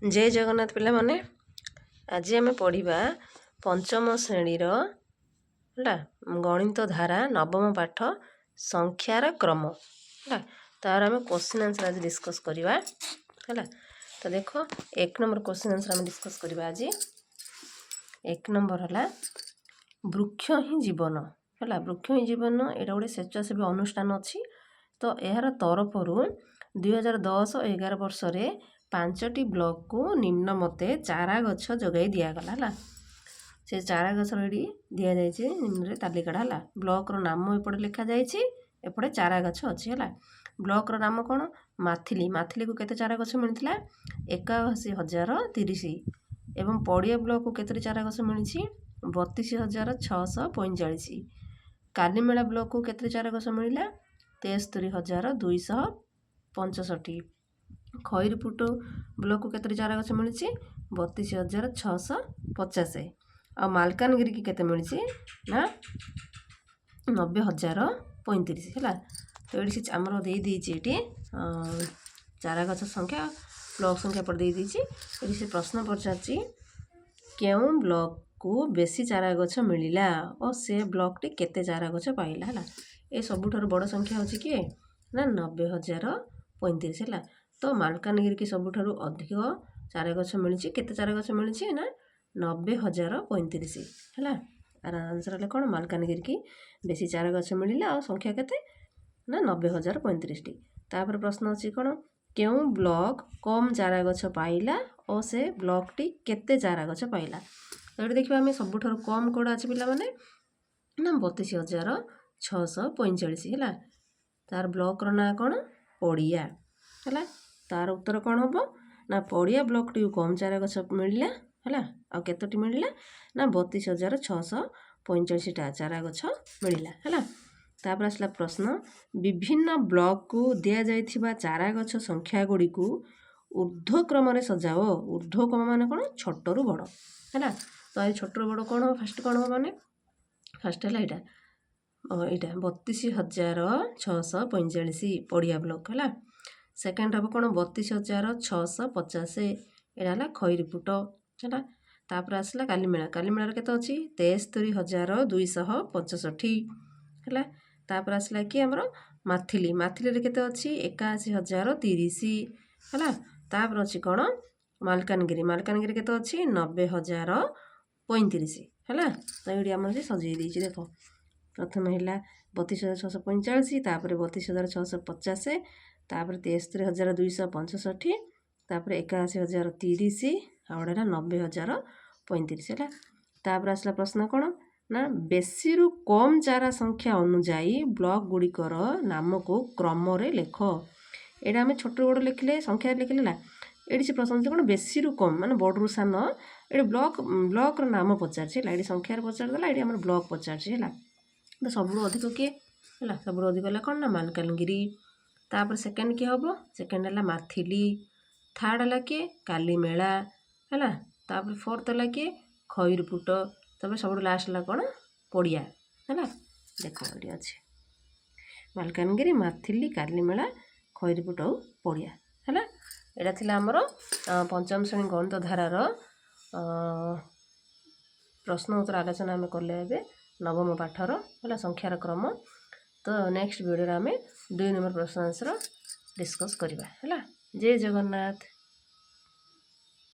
जय जगन्नाथ पिला माने आज आम पढ़ा पंचम श्रेणीर है गणित धारा नवम पाठ संख्यार क्रम है तार आम क्वेश्चन आंसर आज डिस्कस करवा है। तो देख एक नंबर क्वेश्चन आंसर आम डिस्कस करवा आज। एक नंबर है वृक्ष ही जीवन है। वृक्ष ही जीवन यहाँ गोटे स्वेच्छासेवी अनुष्ठान अच्छी। तो यार तरफ 2010-11 वर्ष में 5टी ब्लॉक को निम्न मते चारा गछ जगै दिगला है। से चारा गछ ये दि जाए निम्न तालिकाटा है। ब्लॉक नाम एपटे लिखा जाए एपटे चारा गछ अच्छी है। ब्लॉक नाम कौन माथिली माथिली को केते चारा गछ मिलता 81,030 एवं पड़िया ब्लॉक को केते चारा गछ मिली 32,645। कालीमेला ब्लॉक को केते चारा गछ मिला 73,265। खैरपुट ब्लॉक को केते चारा गछ मिली 32,650 और मालकानगिरी की केते मिली ना 90,035 है। तो ये आमर दे दीजिए चारा गछ संख्या ब्लॉक संख्या पर दे दीजिए। ये से प्रश्न पचार क्यों ब्लॉक को बेसी चारा गछ मिलला और से ब्लॉक टी केते चारा गछ पाइला है। ये सबुठार बड़ संख्या होची कि ना 90,035 है। तो मालकानगिरी की सबुठार अधिक चारा गछ मिली केते चारा गछ मिली ना 90,035 है। आर आंसर है कौन मालकानगिरी की बेसी चारा गछ मिलला और संख्या केते ना 90,035 टी। तापर प्रश्न अच्छी कौन क्यों ब्लॉक कम चारा गछ पाइला और से ब्लॉक टी केते चारा गछ पाइला। तो ये देखिए आम सबुठार कम कौड़ा अच्छे पिला माने ना 32,645 है। तार ब्लॉक ना कौन पड़िया है। तार उत्तर कौन हम ना पड़िया ब्लॉक टी कम चारा गछ मिलला है। आ केतोटी मिलला ना 32,645 चारा गछ मिलला है। तापर आसला प्रश्न विभिन्न ब्लॉक को दिया जाइथिबा चारा गछ संख्या गुड़ी को ऊर्ध्वक्रम सजाओ। ऊर्ध्वक्रम माने कौन छोटरू बड़ है। तो ये छोटरू बड़ कौन हो फास्ट कौन हो माने फास्ट है यहाँ 32,645 पड़िया ब्लॉक है। सेकेंड हम कौन 32,650 यहाँ है खैरपुट है। तापर आसला कालीमेला कालीमेलार केते अच्छी 73,265 है। तापर आसला कि आमर माथिली माथिली केते अच्छी 81,030 है। तापर अच्छी कौन मालकानगिरी मालकानगिरी केते अच्छी 90,035 है। तो ये आम सजाई देती देख प्रथम है 32,645 तापर 32,650 तापर 73,265 तापर 81,030 आउे 90,035 है। तापर आसला प्रश्न कौन ना बेसी रु कम चारा संख्या अनुजाई ब्लॉक गुड़िकर नाम को क्रम लेख। यहाँ आम छोट बड़ लिखले संख्या लिखले ना ये से प्रश्न कौन बेसी रु कम माने बड़ सान ये ब्लॉक नाम पचार ये संख्यार पचारदेला ये आम ब्लॉक पचार है। तो सब अधिक किए है सब अधिक है कौन ना मालकानगिरी। तापर सेकेंड किए हम सेकेंड है माथिली थर्ड है किए कालीमेला है। तापर फोर्थ है किए खैरपुट तापर सब लास्ट है कौन पड़िया है। देख ये अच्छे मालकानगिरी माथिली कालीमेला खैरपुट और पड़िया है। यहाँ थी आमर पंचम श्रेणी गणित धारार प्रश्न उत्तर आलोचना आम कले नवम पाठर है संख्यार क्रम। तो नेक्स्ट वीडियो आम 2 नंबर प्रश्न आंसर डिस्कस करवा है। जय जगन्नाथ।